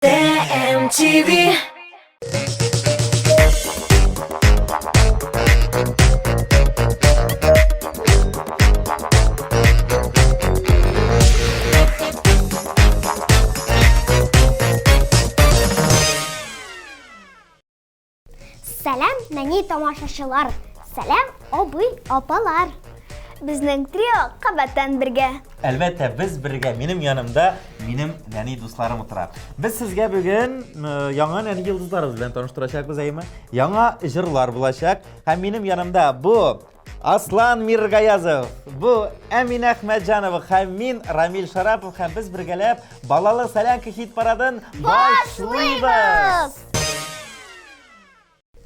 TMTV. Сәлем, мәне тамашачылар. Сәлем, абый, апалар. Безнең трио кабаттан бергә. Әлбәттә, без бергә, минем янымда минем нәни дусларым утыра. Без сезгә бүген яңа нәни йолдызларыбыз белән таныштырачакбыз, әйме? Яңа җырлар булачак. Һәм минем янымда бу Аслан Миргаязов, бу Әмин Әхмәтҗанова һәм мин Рамил Шарапов һәм без бергәләп Балалы солянка хит парадын башлыйбыз.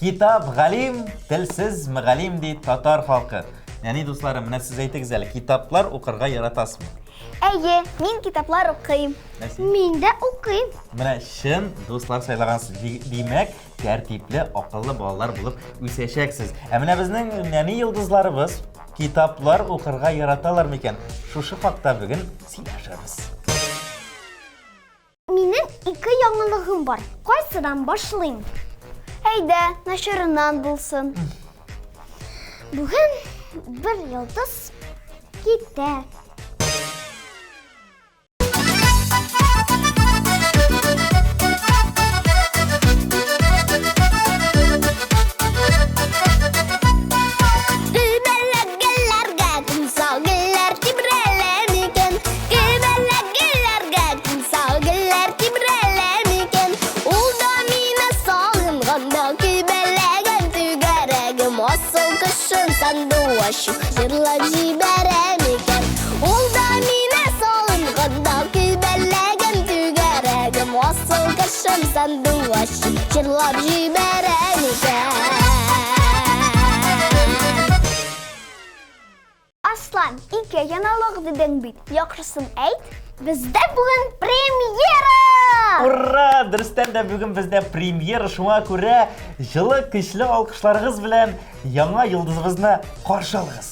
Китап галим, телсез мөгаллим ди татар халкы. Яни дусларым, менә сез әйтегез әле, китаплар укырга яратасызмы? Әйе, мин китаплар укыйм. Мин дә укыйм. Менә чын дуслар сайлагансыз. Димәк, тәртипле, акыллы балалар булып үсәчәксез. Ә менә безнең нәни йолдызларыбыз китаплар укырга яраталар микән? Шушы хакта бүген сөйләшәбез. Минем ике яңалыгым бар. Кайсыдан башлыйм? Әйдә, начарыннан булсын. Бүген bir yıldız gider. Жырлап җибәрәм икән. Ул да мине салынганда күбәләгән түгәрәгем. Асыл кышым сандугач җырлап җибәрәм икән. Аслан, ике яңалык дидең бит. Яхшысын әйт. Бездә бүген премьера! Ура! Дөрестән дә бүген бездә премьера, шуңа күрә җылы көчле алкышларыгыз белән яңа йолдызыбызны каршы алыгыз.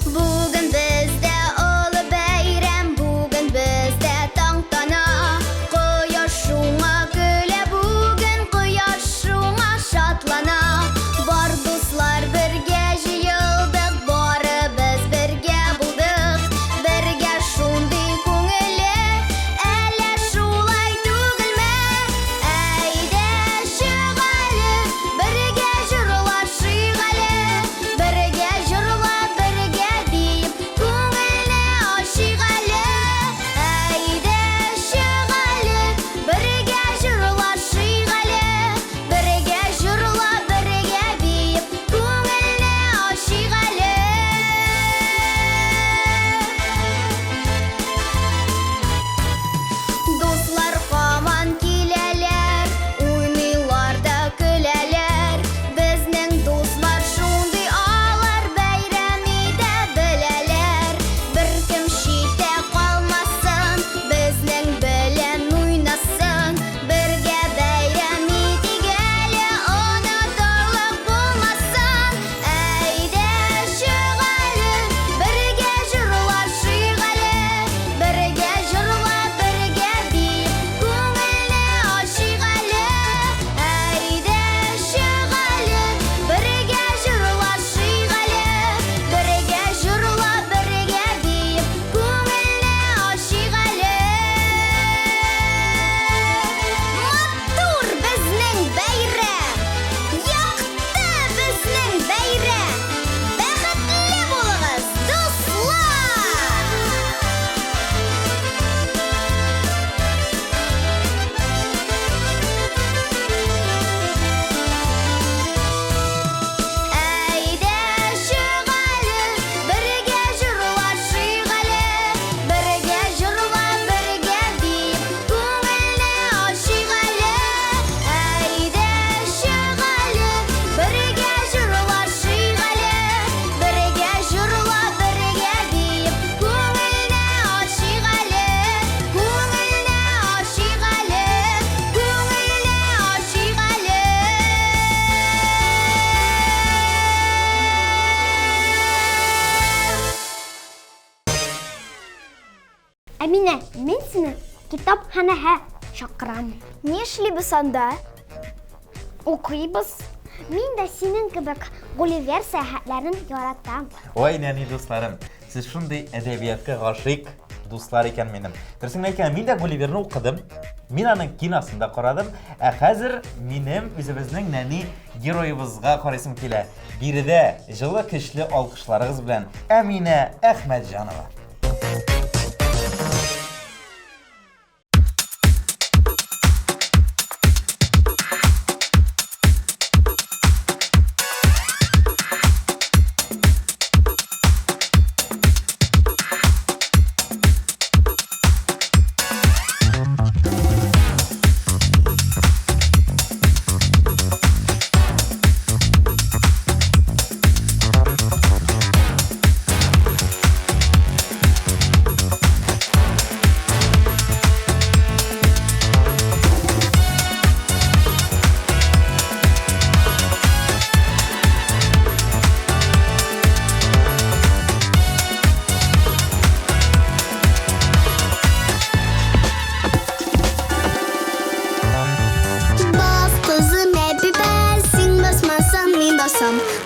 Бүген бездә олы бәйрәм, бүген бездә Әминә, мен сені китапханаға шақырамын. Не эшлибез анда? Оқыйбыз. Мен дә синең кебек Гулливер сәяхәтләрен яратам. Ой, нәни дусларым, сіз шундай әдәбиятка гашыйк дуслар икән минем. Дөресен әйткәндә, мин дә Гулливерны укыдым. Мин аның киносында карадым. Хәзер минем үзебезнең нәни героебызга карыйсым килә. Биредә җылы көчле алкышларыгыз белән Әминә Әхмәтҗанова.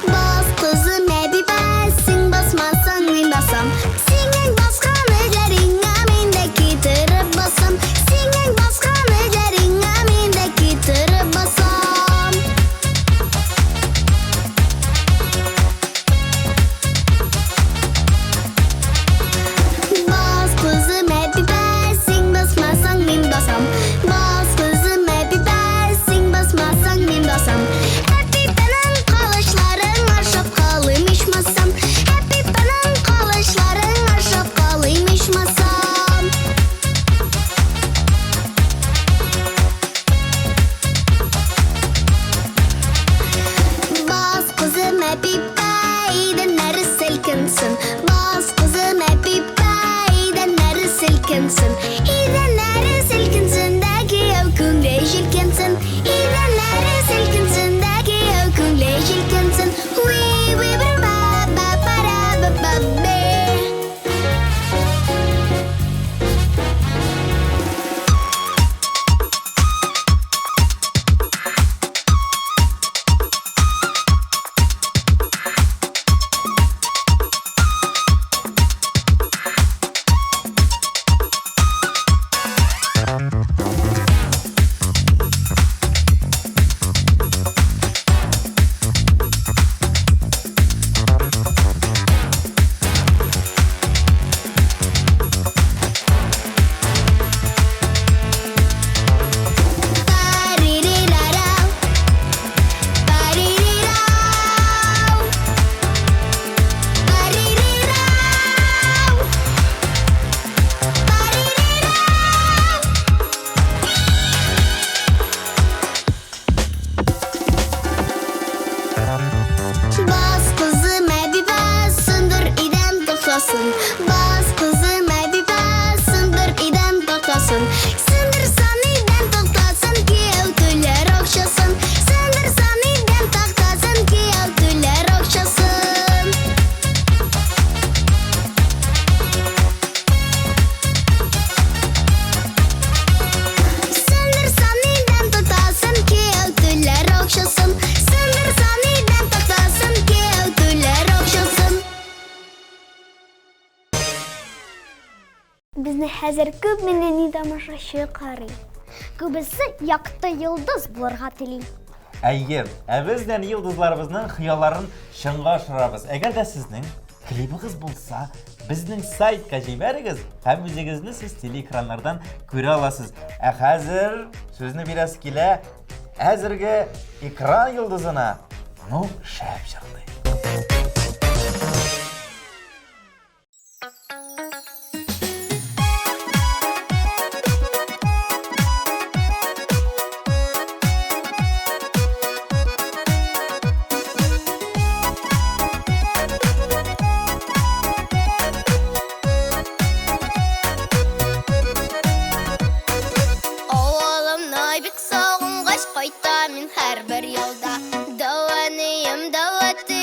Bas kızım ebibersin basmazsan min basam. Senin baskan ellerine mindeki tırıp basam. Senin baskan ellerine mindeki tırıp basam. Bas kızım ebibersin basmazsan min basam. Bas kızım ebibersin basmazsan min basam. Bas kızım epipeyden nere silkinsin. İden nere silkinsin deki evkünle jilkinsin. İden nere silkinsin deki evkünle jilkinsin. Wee wee ba ba ba para ba ba be. Bas kızım ebiber sındır iden toklasın. Bas kızım ebiber sındır iden toklasın. Sındırsan iden toklasın ki evtüler okşasın. Sındırsan iden toklasın ki evtüler okşasın. Sındırsan iden toklasın ki evtüler okşasın. Sındırsan iden toklasın ki evtüler okşasın. Безне хәзер күп менен тамашачы карый. Күбесе якты йолдыз булырга тели. Әйе, бездән йолдызларыбызның хыялларын чынга ашырабыз. Әгәр дә сезнең клибыгыз булса, безнең сайтка җибәрегез һәм үзегезне сез телеэкраннардан күрә аласыз. Хәзер сүзне бирәс килә әзерге экран йолдызына. Ну, шәп җырлый. Бик сагынгач кайта мин һәр бер ялда. Дәванiyim дәваты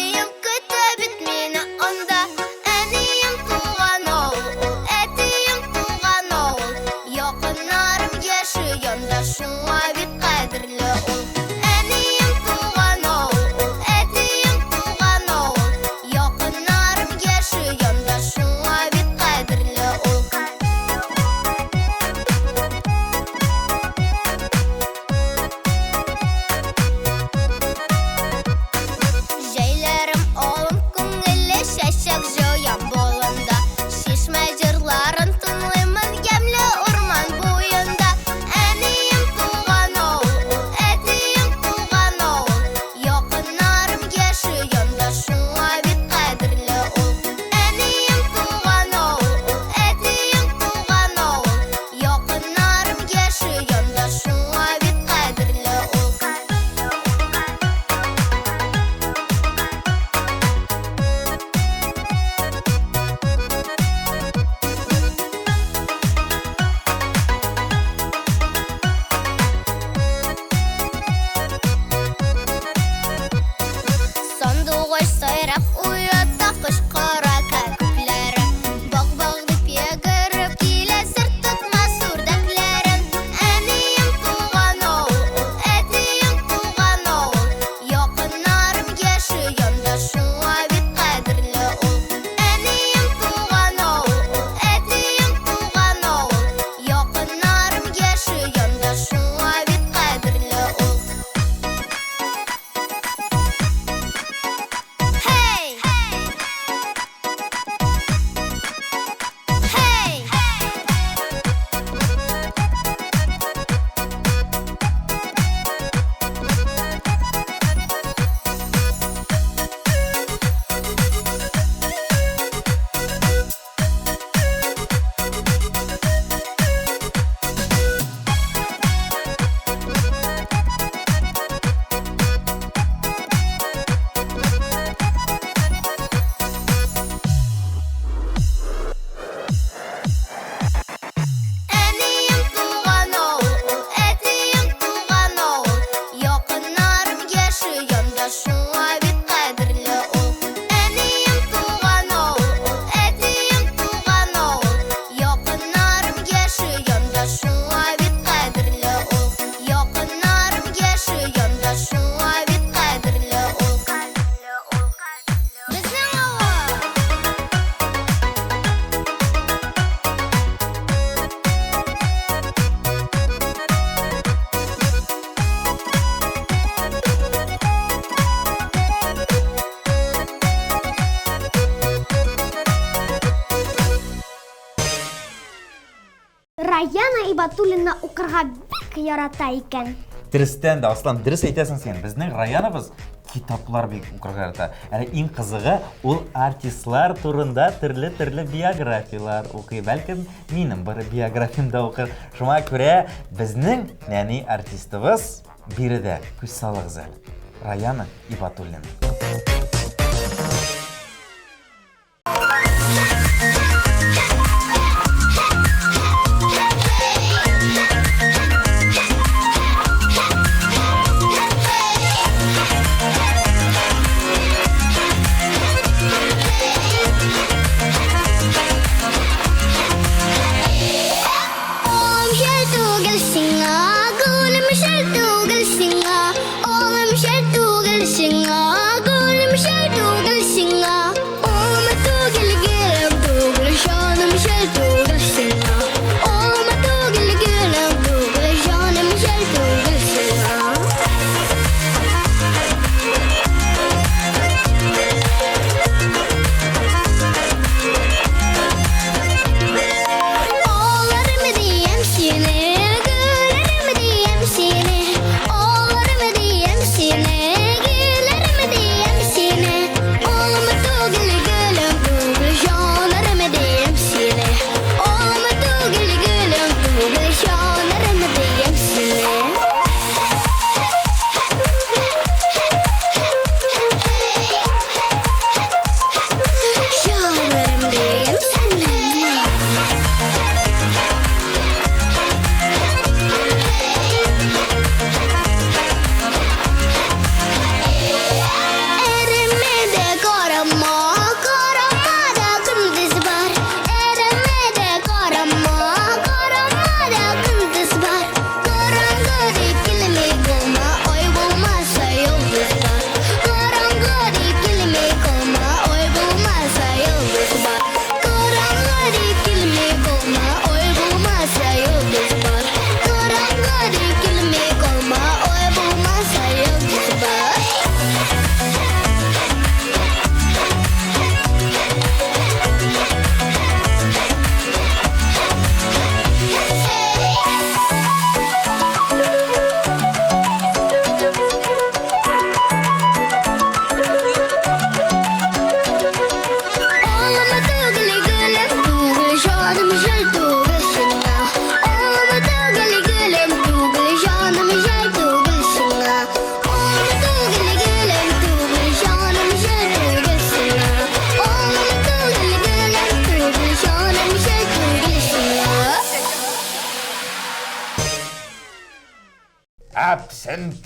Ибатуллина укырга бик ярата икән. Дөрестән дә, Аслан, дөрес әйтәсең син. Безнең районыбыз китаплар бик укырга ярата. Әле иң кызыгы ул артистлар турында төрле биографиялар укый. Бәлкем минем бер биографиямда укыр. Шуңа күрә безнең нәни артистыбыз биредә күз салыгыз әле. Раяна Ибатуллина.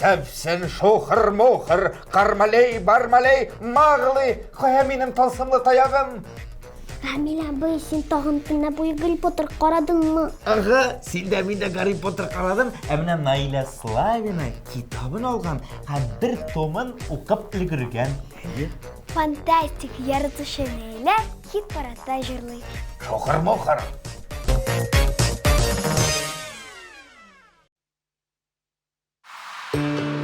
Тәпсен, шоқыр-моқыр, қармалей, бармалей, мағылай, қоя менің талсымлы таяғым. Камила, бый, син тағын тына бойы Гарри Поттер қарадыңмы? Ага, син дә мин дә Гарри Поттер қарадым. Әмінә Наиля Славина китабын алған, һәм бір томын оқып өлгергән. Фантастик яратышы Ләйлә кит парада жырлый. Шоқыр-моқыр. You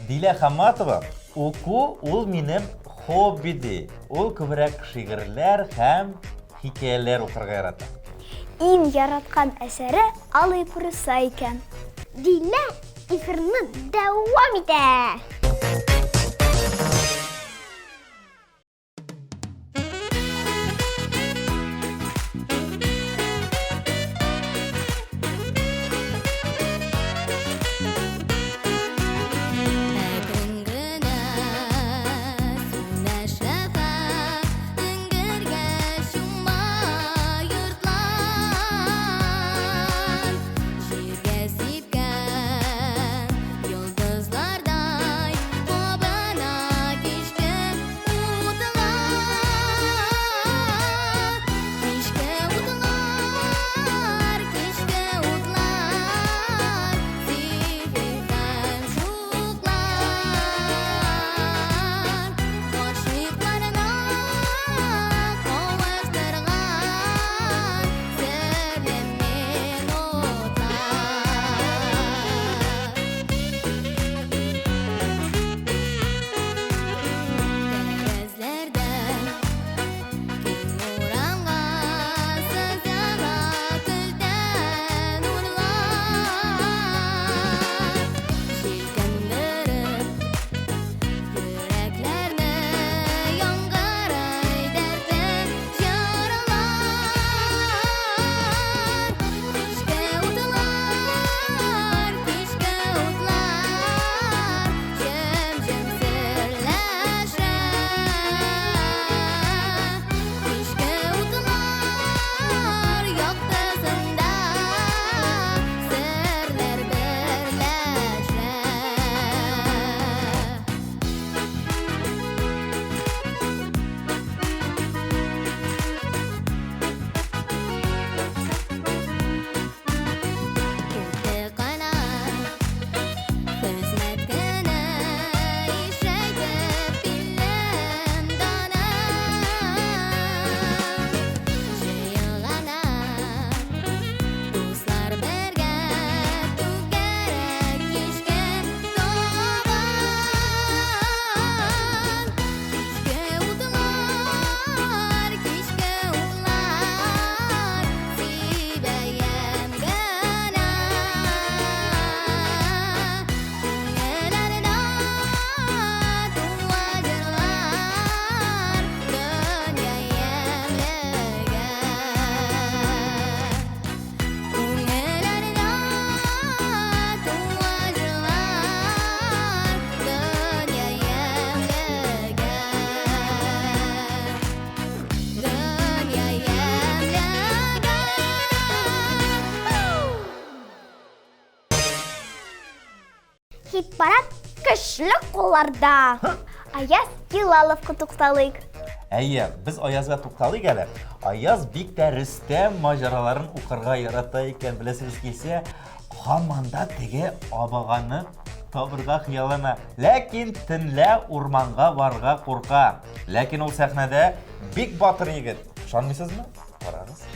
Dile Хамматова, oku ул минем хоббиди. Ул күбрәк шигырьләр һәм хикәяләр укырга ярата. Иң яраткан әсәре Алый Пурыса икән. Дилә эфирны дәвам итә. Хит-парад көчле кулларда. Аяз Билаловка тукталыйк. Әйе, без Аязга тукталыйк әле. Аяз бик тә Рөстәм маҗараларын укырга ярата икән, беләсегез килсә, һаманда теге абаганы табырга хыяллана. Ләкин төнлә урманга барырга курка. Ләкин ул сәхнәдә бик батыр егет. Ышанмыйсызмы? Карагыз.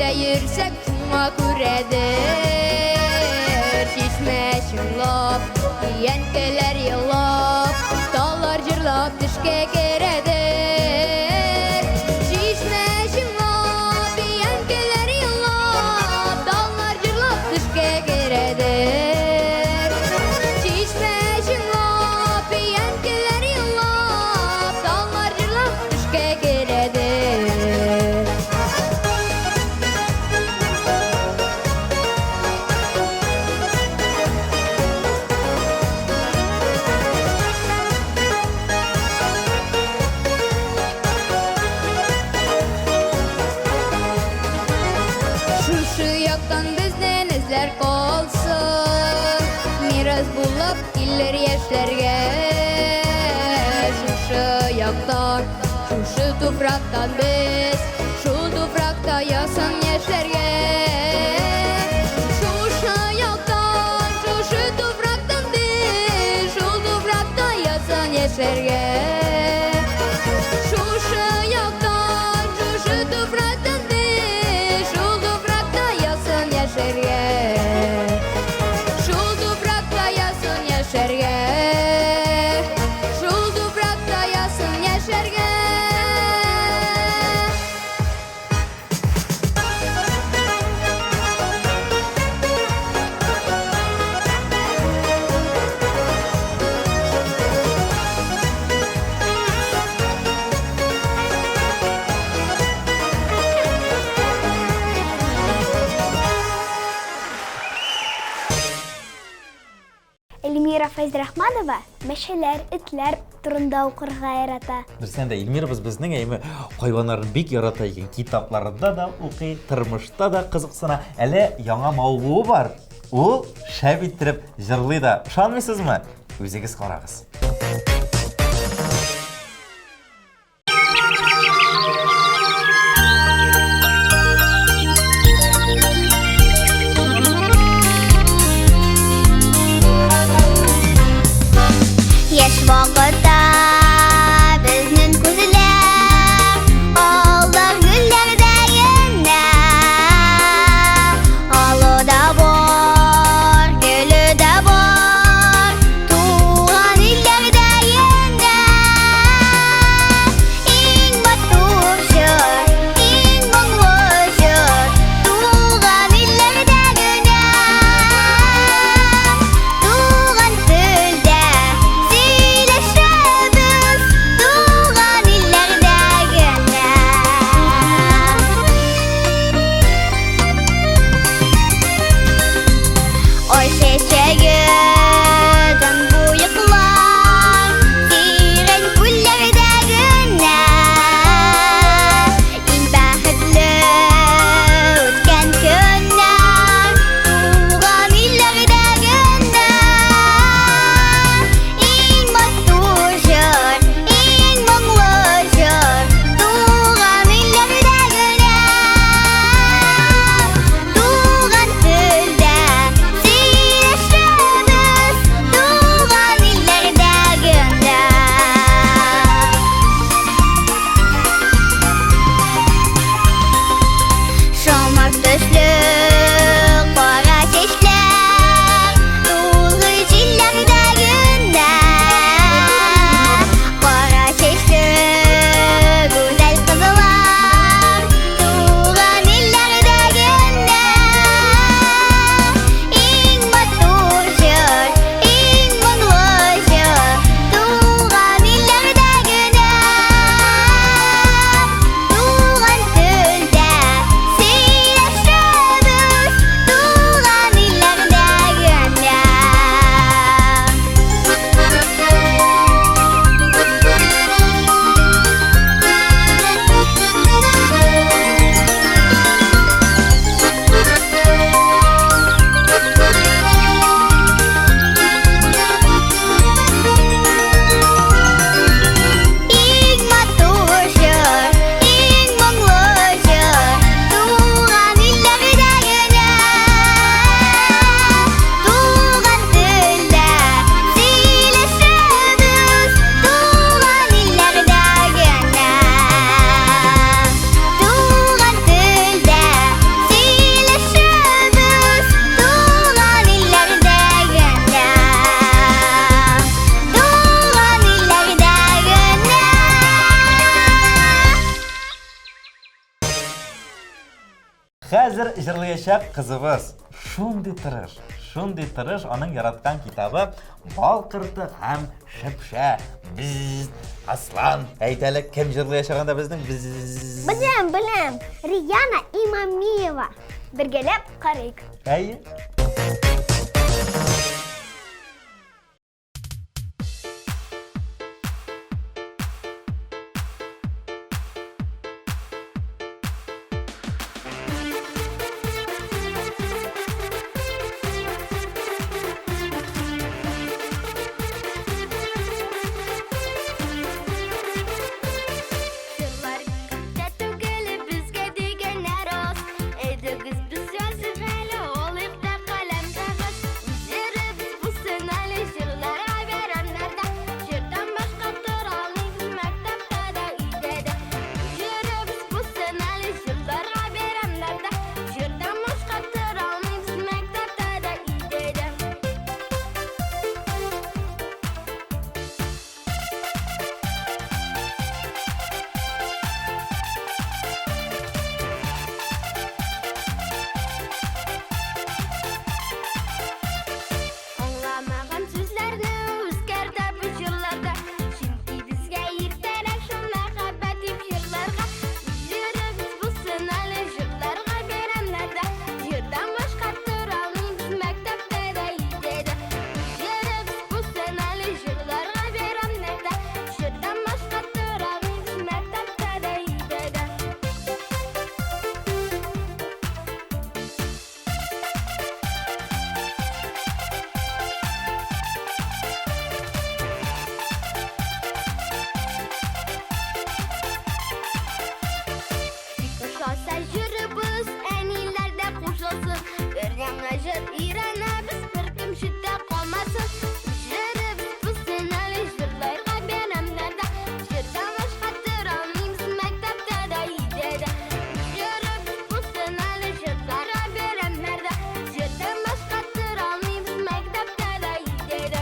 Yürüsek şuna küredir Şişme şınlap, yenkeler yılap Dağlar cırlap, düşke keredir Şişme şınlap, yenkeler yılap туфрактан без, шул туфракта ясам яшәргә. Шушы яктан, шушы туфрактан без, шул туфракта ясам яшәргә. Шушы яктан, шушы туфрактан без, шул туфракта ясам яшәргә. Шул туфракта ясам яшәргә. Шул туфракта ясам яшәргә. Эльмира Файзрахманова мәшәләр, этләр турында укырга ярата. Дөресен дә Илмир безнең әйме хайваннарны бик ярата икән. Китапларында да укый, тормышта да кызыксына. Әле яңа мавлуы бар. Ул шәп иттереп җырлый да. Ышанмыйсызмы? Үзегез карагыз. Яшь вакытта безнең күзләр алда гөлләрдәгенә, алуда бар, гөлдә бар, туган илләрдәгенә. Иң матур җыр, иң моңлы җыр, туган илләрдәгенә. Туган телдә сөйләшәбез, туган илләрдәгенә. Ой чәчәге дан буйыклар, тирән күлләрдәгенә. Иң бәхетле үткән көннәр, туган илләрдәгенә. Иң матур җыр, иң моңлы җыр, туган илләрдәгенә. Туган телдә сөйләшәбез, туган илләрдәгенә. Шомак төсле кара чәчләр, тулы җилләрдәгенә. Кара чәчле гүзәл кызлар, туган илләрдәгенә. Иң матур җыр, иң моңлы җыр, туган илләрдәгенә. Туган телдә сөйләшәбез, туган илләрдәгенә. Иң матур җыр, иң моңлы җыр, туган илләрдәгенә. Туган телдә сөйләшәбез, туган илләрдәгенә. Туган телдә сөйләшәбез, туган илләрдәгенә. Туган илләрдәгенә. Хәзер җырлаячак кызыбыз шундый тырыш, аның яраткан китабы Бал кырты һәм шәпшә. Biz Аслан, әйтәле кем җырлаячагында безнең biz. Беләм, Рияна Имамиева. Бергәләп карыйк. Әйе. rosa jüribüz, enilerde kuşlasın. Bir yana jür iğrenemiz, bir kim şidde kalmasın. Jüribüz bu seneli jürlerga benemlerde. Jürden başkattır almayımız mektepte de iyidede. Jüribüz bu seneli jürlerga benemlerde. Jürden başkattır almayımız mektepte de iyidede.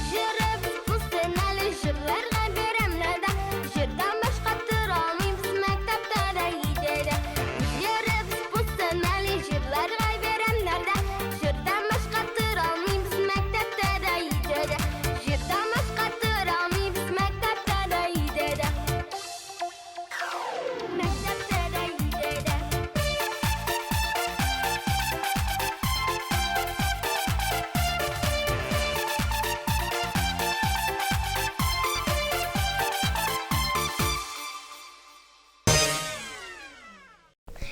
Jüribüz bu seneli jürlerga benemlerde. Jürden başkattır almayımız mektepte de iyidede. Jüribüz bu seneli jürlerga benemlerde. Jürden başkattır almayımız mektepte de iyidede. Jürden başkattır almayımız mektepte de iyidede. Mektepte de iyidede.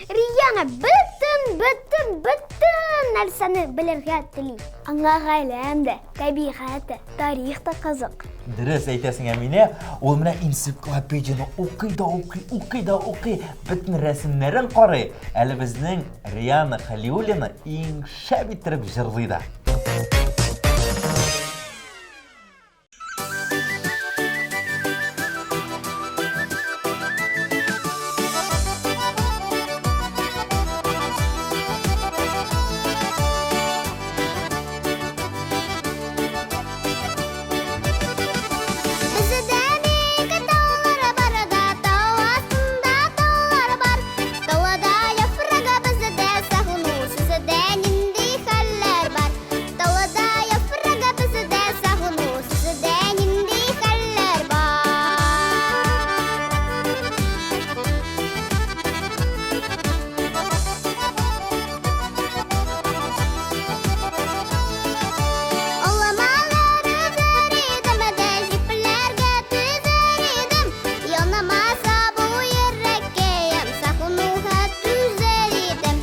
Riyana bütün narsani bilirga tili. Anga gaylemde, tabiatı, tarixda qiziq. Dürüst eytesin Emine, ol mine ensiklopediyani o'qiy, bütün resimlerin qaray. Eli bizning Riyana Xaliulina inşa bitirib jırlıydı. Bizde nega tağlar barada, tağ aslında tağlar var. Tağda yaprağı bizde sahunu, sizde nindi haller var. Tağda yaprağı bizde sahunu, sizde nindi haller var. Olamaları zeridim de jiplerge tüzeridim. Yanamasa bu yürekkeyim, sahunuha tüzeridim.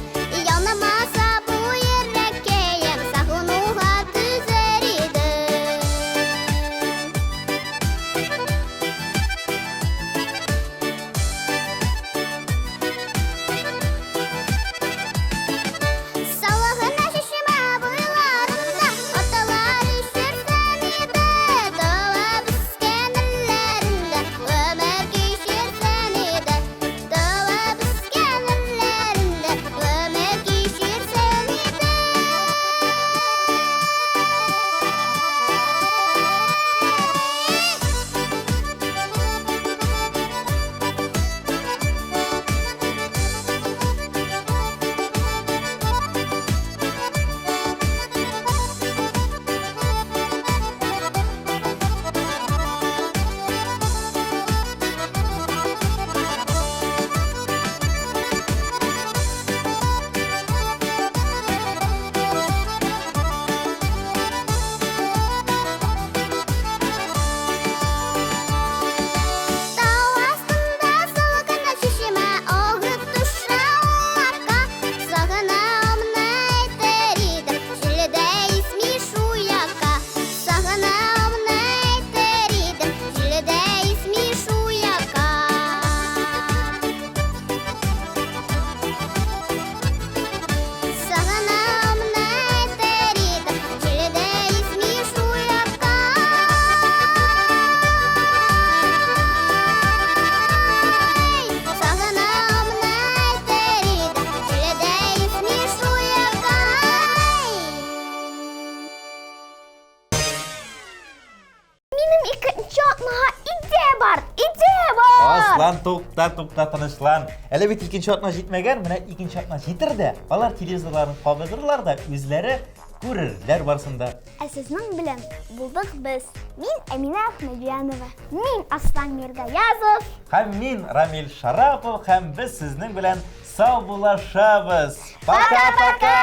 Yanamasa bu yürekkeyim, sahunuha tüzeridim. Salahına şişime boylarında atalar işirsen iyiydi. Dava büsken ellerinde ömer geçirsen iyiydi. Dava büsken ellerinde ömer geçirsen iyiydi. Dağ aslında salgına şişime ağrı tuşra olaka. Sağına amına eteriydim, jilide ismi şu yaka. Sağına amına eteriydim, jilide ismi şu yaka. Sağına amına eteriydim, jilide ismi şu yaka. Sağına amına eteriydim, jilide ismi şu yaka. Benim ikinci atmaha ide var. Aslan to'xta tinish lan. Ele bit ikkinchi otma yetmagan, mana ikkinchi otma yetirdi. Ular televizorlarni qoldirdilarda o'zlari ko'rirlar barsında. Sizning bilan bo'ldik biz. Men Amina Ahmadjonova, men Aslan Mirgayazov. Ham men Ramil Sharapov, ham biz sizning bilan sog' bo'lashamiz. Paka paka.